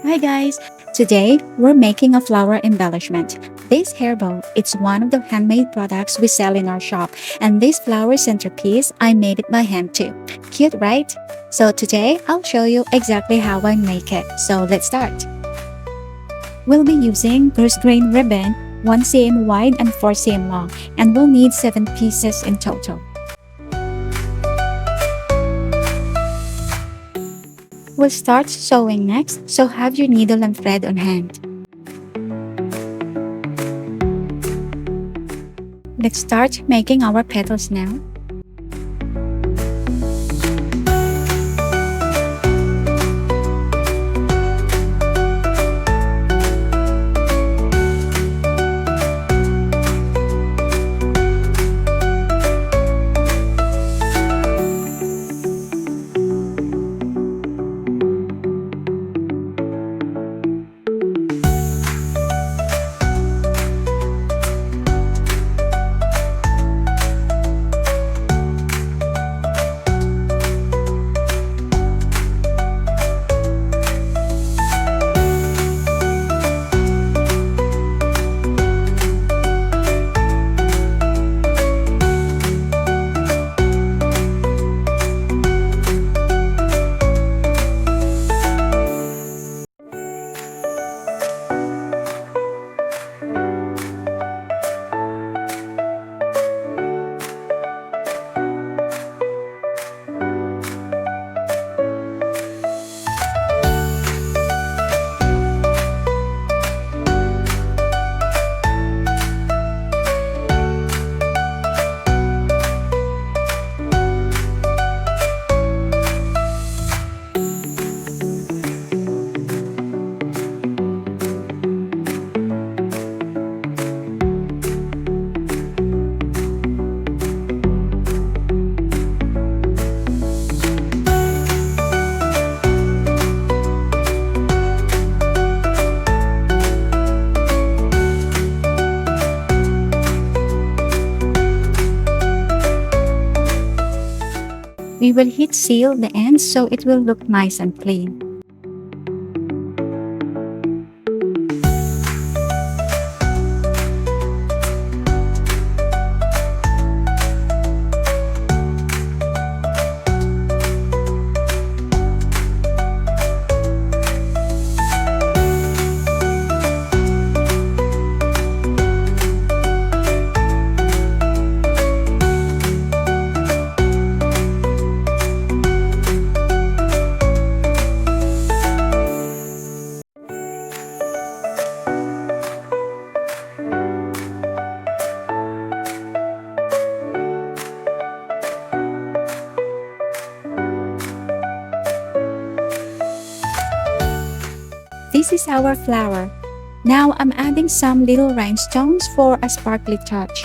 Hi guys! Today, we're making a flower embellishment. This hair bow, it's one of the handmade products we sell in our shop. And this flower centerpiece, I made it by hand too. Cute, right? So today, I'll show you exactly how I make it. So let's start. We'll be using brush grain ribbon, 1 cm wide and 4 cm long, and we'll need 7 pieces in total. We'll start sewing next, so have your needle and thread on hand. Let's start making our petals now. We will heat seal the ends so it will look nice and clean. This is our flower. Now I'm adding some little rhinestones for a sparkly touch.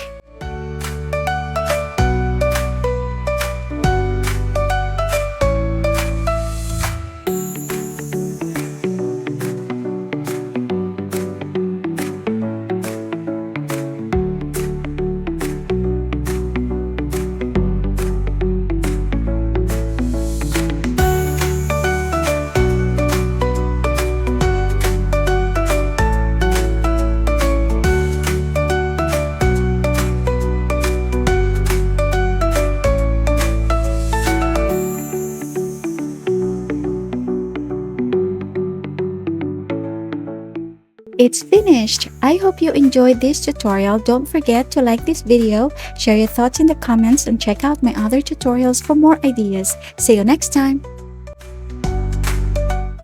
It's finished! I hope you enjoyed this tutorial. Don't forget to like this video, share your thoughts in the comments, and check out my other tutorials for more ideas. See you next time!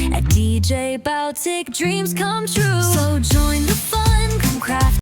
At DJ Baltic, dreams come true. So join the fun, come craft.